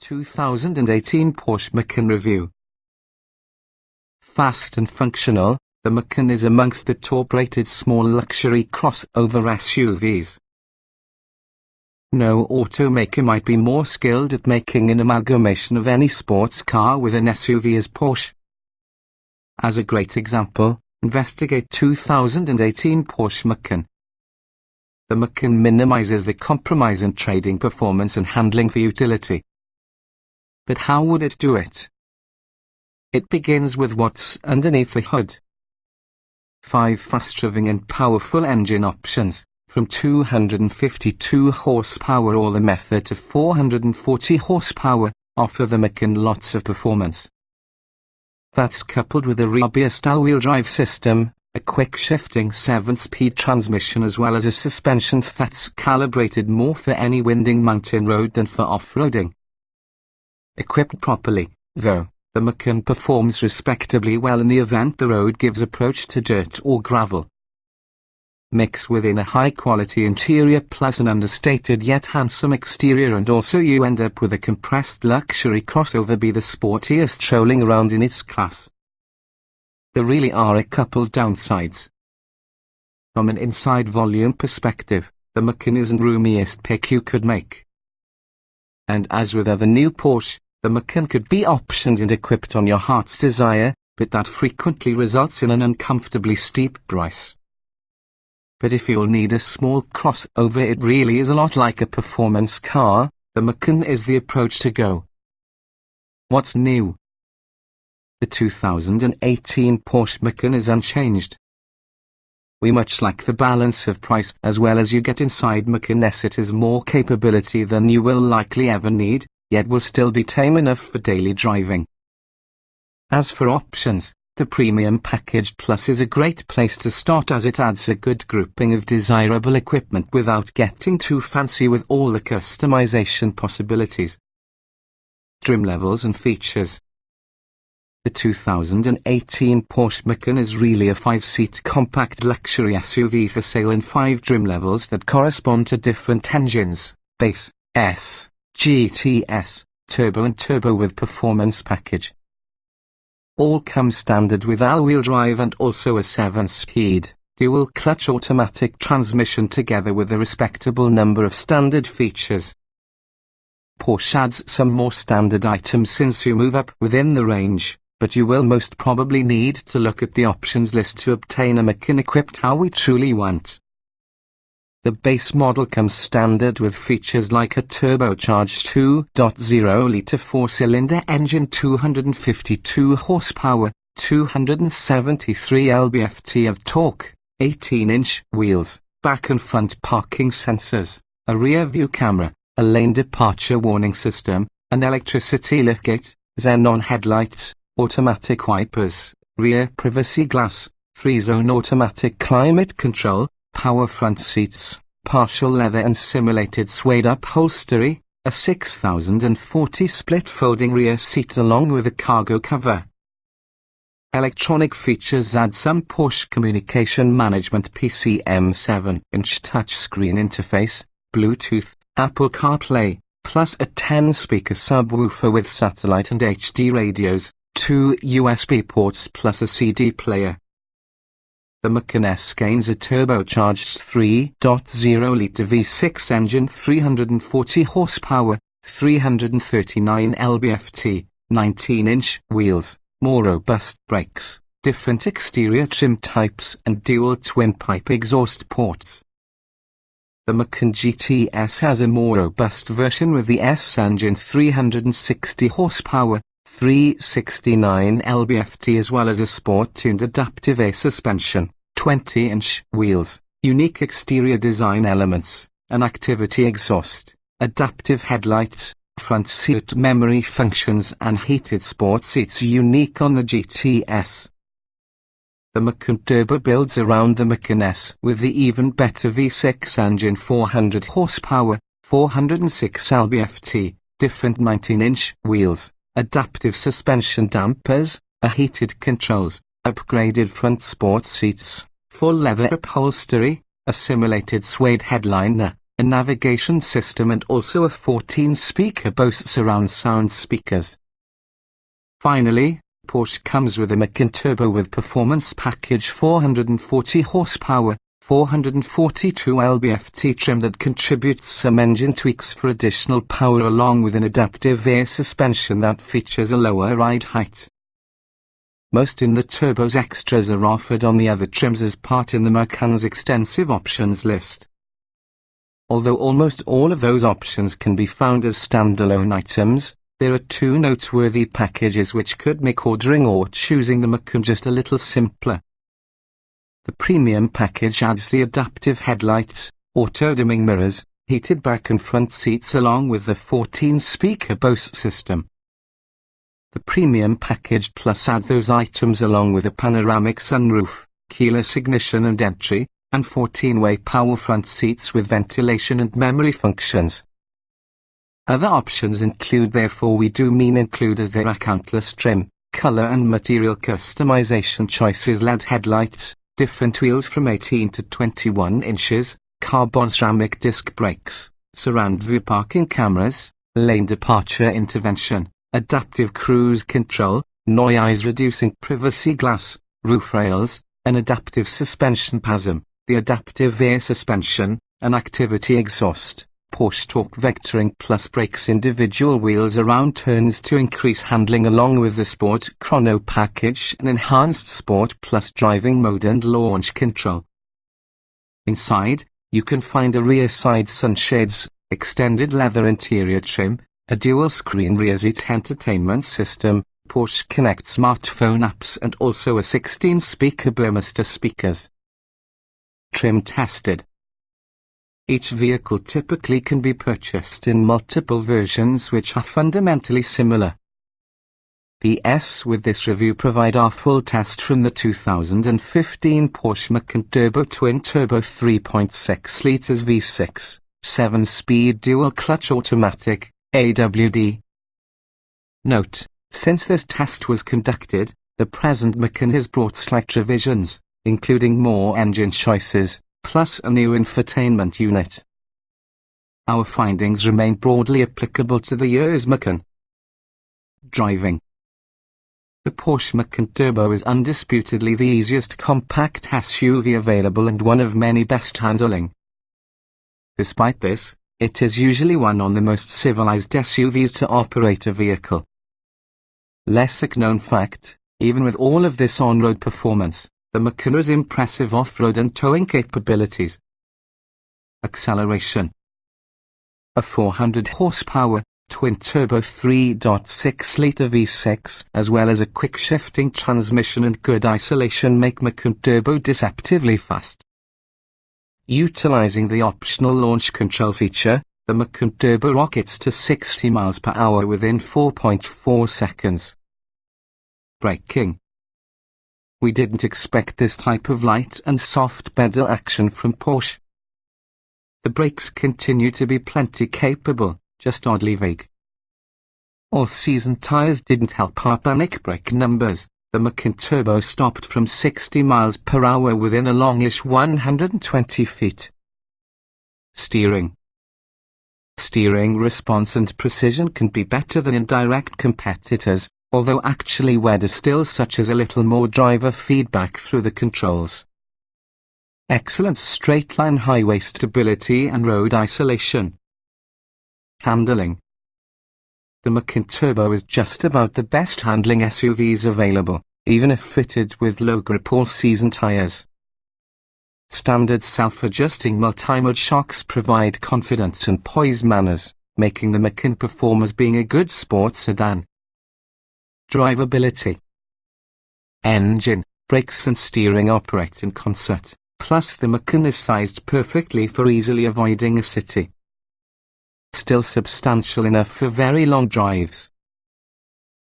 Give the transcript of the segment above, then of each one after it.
2018 Porsche Macan Review. Fast and functional, the Macan is amongst the top-rated small luxury crossover SUVs. No automaker might be more skilled at making an amalgamation of any sports car with an SUV as Porsche. As a great example, investigate 2018 Porsche Macan. The Macan minimizes the compromise in trading performance and handling for utility. But how would it do it? It begins with what's underneath the hood. 5 fast-driving and powerful engine options, from 252 horsepower all the method to 440 horsepower, offer the Macan lots of performance. That's coupled with a rear-style wheel drive system, a quick-shifting 7-speed transmission as well as a suspension that's calibrated more for any winding mountain road than for off-roading. Equipped properly, though, the Macan performs respectably well in the event the road gives approach to dirt or gravel. Mix within a high-quality interior plus an understated yet handsome exterior and also you end up with a compressed luxury crossover, be the sportiest strolling around in its class. There really are a couple downsides. From an inside volume perspective, the Macan isn't the roomiest pick you could make. And as with other new Porsche, the Macan could be optioned and equipped on your heart's desire, but that frequently results in an uncomfortably steep price. But if you'll need a small crossover, it really is a lot like a performance car. The Macan is the approach to go. What's new? The 2018 Porsche Macan is unchanged. We much like the balance of price as well as you get inside Macan S. It has more capability than you will likely ever need, yet will still be tame enough for daily driving. As for options, the Premium Package Plus is a great place to start as it adds a good grouping of desirable equipment without getting too fancy with all the customization possibilities. Trim levels and features. The 2018 Porsche Macan is really a 5-seat compact luxury SUV for sale in 5 trim levels that correspond to different engines: base, S, GTS, Turbo and Turbo with Performance Package. All come standard with all-wheel drive and also a 7-speed, dual-clutch automatic transmission together with a respectable number of standard features. Porsche adds some more standard items since you move up within the range, but you will most probably need to look at the options list to obtain a Macan equipped how we truly want. The base model comes standard with features like a turbocharged 2.0-litre 4-cylinder engine, 252 horsepower, 273 lb-ft of torque, 18-inch wheels, back and front parking sensors, a rear-view camera, a lane departure warning system, an electricity liftgate, xenon headlights, automatic wipers, rear privacy glass, 3-zone automatic climate control, power front seats, partial leather and simulated suede upholstery, a 6040 split folding rear seat along with a cargo cover. Electronic features add some Porsche Communication Management PCM 7-inch touchscreen interface, Bluetooth, Apple CarPlay, plus a 10-speaker subwoofer with satellite and HD radios, 2 USB ports plus a CD player. The Macan S gains a turbocharged 3.0-litre V6 engine, 340 horsepower, 339 lb-ft, 19-inch wheels, more robust brakes, different exterior trim types and dual twin-pipe exhaust ports. The Macan GTS has a more robust version with the S engine, 360 horsepower, 369 lb-ft as well as a sport-tuned adaptive air suspension, 20-inch wheels, unique exterior design elements, an activity exhaust, adaptive headlights, front seat memory functions and heated sport seats unique on the GTS. The Macan Turbo builds around the Macan S with the even better V6 engine, 400 horsepower, 406 lb-ft, different 19-inch wheels, adaptive suspension dampers, a heated controls, upgraded front sport seats, full leather upholstery, a simulated suede headliner, a navigation system and also a 14-speaker Bose surround sound speakers. Finally, Porsche comes with a Macan Turbo with performance package 440 horsepower, 442 lb-ft trim that contributes some engine tweaks for additional power along with an adaptive air suspension that features a lower ride height. Most in the Turbo's extras are offered on the other trims as part in the Macan's extensive options list. Although almost all of those options can be found as standalone items, there are two noteworthy packages which could make ordering or choosing the Macan just a little simpler. The premium package adds the adaptive headlights, auto-dimming mirrors, heated back and front seats along with the 14-speaker Bose system. The premium package plus adds those items along with a panoramic sunroof, keyless ignition and entry, and 14-way power front seats with ventilation and memory functions. Other options include as there are countless trim, color and material customization choices: LED headlights, different wheels from 18 to 21 inches, carbon ceramic disc brakes, surround view parking cameras, lane departure intervention, adaptive cruise control, noise reducing privacy glass, roof rails, an adaptive suspension PASM, the adaptive air suspension, an activity exhaust, Porsche torque vectoring plus brakes, individual wheels around turns to increase handling along with the Sport Chrono package, and enhanced Sport Plus driving mode and launch control. Inside, you can find a rear side sunshades, extended leather interior trim, a dual-screen rear seat entertainment system, Porsche Connect smartphone apps and also a 16-speaker Burmester speakers. Trim tested. Each vehicle typically can be purchased in multiple versions which are fundamentally similar. The S with this review provide our full test from the 2015 Porsche Macan Turbo Twin Turbo 3.6 litres V6, 7-speed dual-clutch automatic, AWD. Note: since this test was conducted, the present Macan has brought slight revisions, including more engine choices, plus a new infotainment unit. Our findings remain broadly applicable to the year's Macan. Driving. The Porsche Macan Turbo is undisputedly the easiest compact SUV available and one of many best handling. Despite this, it is usually one of the most civilized SUVs to operate a vehicle. Lesser-known fact, even with all of this on-road performance, the Macan has impressive off-road and towing capabilities. Acceleration. A 400 horsepower, twin-turbo 3.6-litre V6 as well as a quick-shifting transmission and good isolation make Macan Turbo deceptively fast. Utilizing the optional launch control feature, the Macan Turbo rockets to 60 miles per hour within 4.4 seconds. Braking. We didn't expect this type of light and soft pedal action from Porsche. The brakes continue to be plenty capable, just oddly vague. All-season tires didn't help our panic brake numbers. The Macan Turbo stopped from 60 miles per hour within a longish 120 feet. Steering. Steering response and precision can be better than in direct competitors, although actually WED is still such as a little more driver feedback through the controls. Excellent straight-line highway stability and road isolation. Handling. The Macan Turbo is just about the best handling SUVs available, even if fitted with low-grip all-season tires. Standard self-adjusting multi-mode shocks provide confidence and poise manners, making the Macan perform as being a good sports sedan. Drivability. Engine, brakes and steering operate in concert, plus the Macan is sized perfectly for easily avoiding a city. Still substantial enough for very long drives.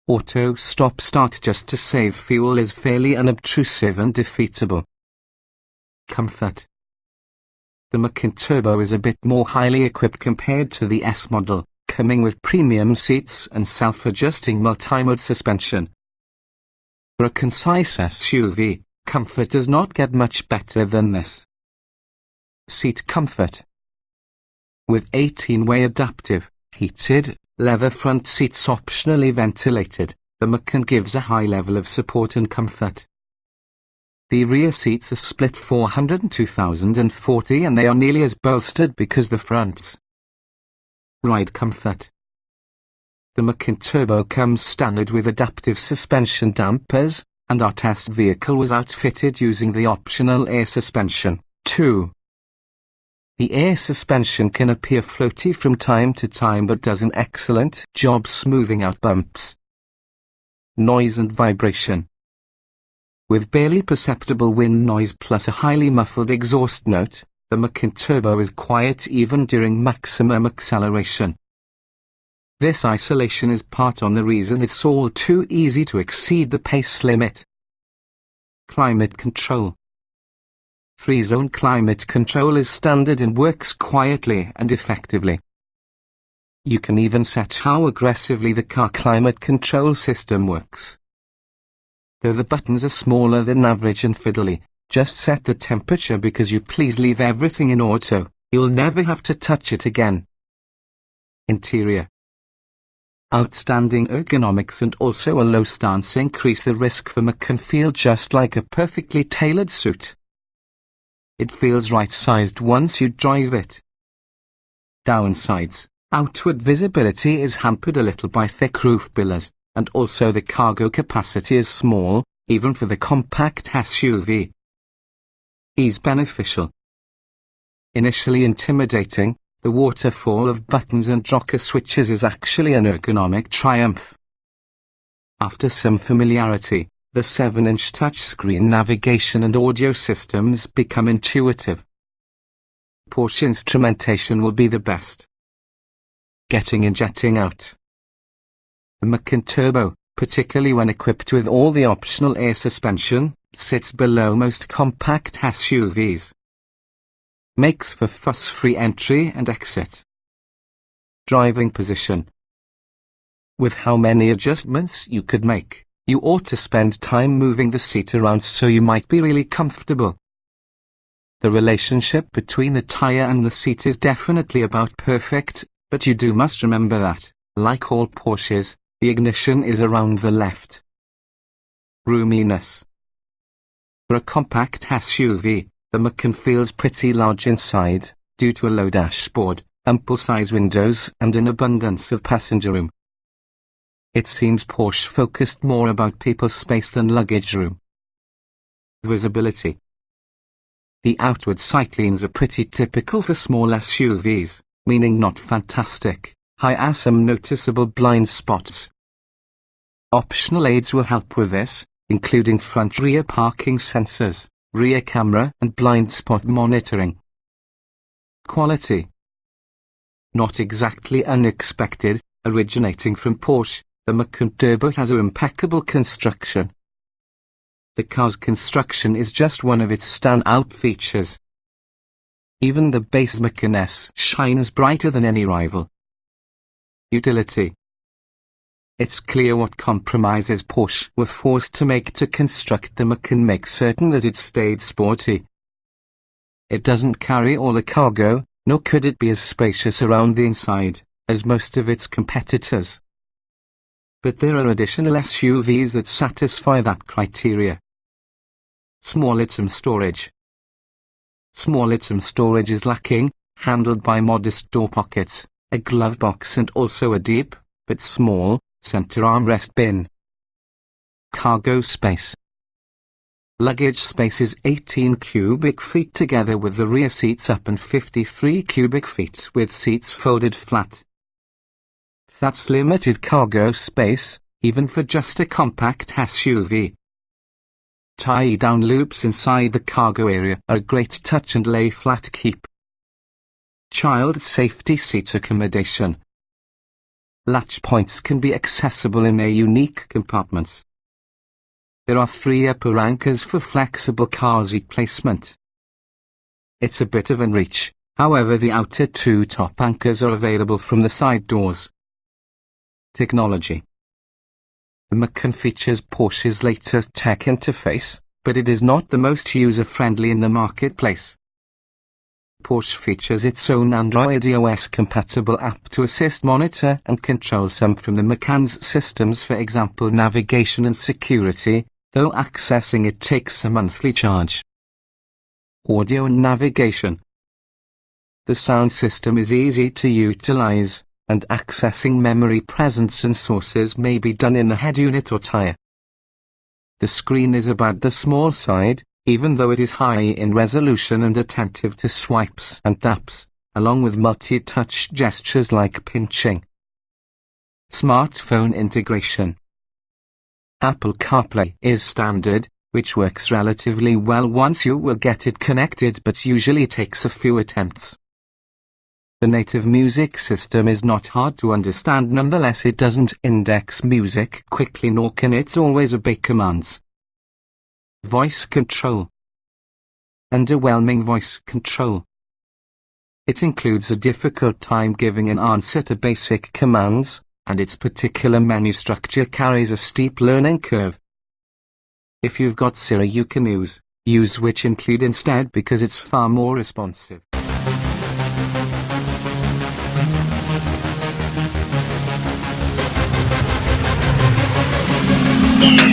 Auto stop-start just to save fuel is fairly unobtrusive and defeatable. Comfort. The Macan Turbo is a bit more highly equipped compared to the S model, coming with premium seats and self-adjusting multi-mode suspension. For a concise SUV, comfort does not get much better than this. Seat comfort. with 18-way adaptive, heated, leather front seats optionally ventilated. The Macan gives a high level of support and comfort. The rear seats are split 402,040 and they are nearly as bolstered because the front's ride comfort. The Macan Turbo comes standard with adaptive suspension dampers, and our test vehicle was outfitted using the optional air suspension, too. The air suspension can appear floaty from time to time but does an excellent job smoothing out bumps, noise and vibration. With barely perceptible wind noise plus a highly muffled exhaust note, the Macan Turbo is quiet even during maximum acceleration. This isolation is part on the reason it's all too easy to exceed the pace limit. Climate control. 3-zone climate control is standard and works quietly and effectively. You can even set how aggressively the car climate control system works. Though the buttons are smaller than average and fiddly, just set the temperature because you please leave everything in auto, you'll never have to touch it again. Interior. Outstanding ergonomics and also a low stance increase the risk for Macan feel just like a perfectly tailored suit. It feels right-sized once you drive it. Downsides. Outward visibility is hampered a little by thick roof pillars, and also the cargo capacity is small, even for the compact SUV. Ease beneficial. Initially intimidating, the waterfall of buttons and rocker switches is actually an ergonomic triumph. After some familiarity, the 7-inch touchscreen navigation and audio systems become intuitive. Porsche instrumentation will be the best. Getting in, jetting out. The Macan Turbo, particularly when equipped with all the optional air suspension, sits below most compact SUVs. Makes for fuss-free entry and exit. Driving position. With how many adjustments you could make, you ought to spend time moving the seat around so you might be really comfortable. The relationship between the tire and the seat is definitely about perfect, but you must remember that, like all Porsches, the ignition is around the left. Roominess. For a compact SUV, the Macan feels pretty large inside, due to a low dashboard, ample-size windows and an abundance of passenger room. It seems Porsche focused more about people's space than luggage room. Visibility. The outward sightlines are pretty typical for small SUVs, meaning not fantastic, some noticeable blind spots. Optional aids will help with this, including front-rear parking sensors, rear camera and blind spot monitoring. Quality. Not exactly unexpected, originating from Porsche, the Macan Turbo has an impeccable construction. The car's construction is just one of its standout features. Even the base Macan S shines brighter than any rival. Utility. It's clear what compromises Porsche were forced to make to construct the Macan make certain that it stayed sporty. It doesn't carry all the cargo, nor could it be as spacious around the inside as most of its competitors. But there are additional SUVs that satisfy that criteria. Small item storage. Small item storage is lacking, handled by modest door pockets, a glove box and also a deep, but small, center armrest bin. Cargo space. Luggage space is 18 cubic feet together with the rear seats up and 53 cubic feet with seats folded flat. That's limited cargo space, even for just a compact SUV. Tie-down loops inside the cargo area are a great touch and lay flat keep. Child safety seat accommodation. Latch points can be accessible in their unique compartments. There are 3 upper anchors for flexible car seat placement. It's a bit of a reach, however the outer 2 top anchors are available from the side doors. Technology. The Macan features Porsche's latest tech interface, but it is not the most user-friendly in the marketplace. Porsche features its own Android OS-compatible app to assist monitor and control some from the Macan's systems, for example navigation and security, though accessing it takes a monthly charge. Audio and navigation. The sound system is easy to utilize, and accessing memory presence and sources may be done in the head unit or tire. The screen is about the small side, even though it is high in resolution and attentive to swipes and taps, along with multi-touch gestures like pinching. Smartphone integration. Apple CarPlay is standard, which works relatively well once you will get it connected, but usually takes a few attempts. The native music system is not hard to understand, nonetheless it doesn't index music quickly, nor can it always obey commands. Voice control. Underwhelming voice control. It includes a difficult time giving an answer to basic commands, and its particular menu structure carries a steep learning curve. If you've got Siri you can use which include instead because it's far more responsive. Yeah.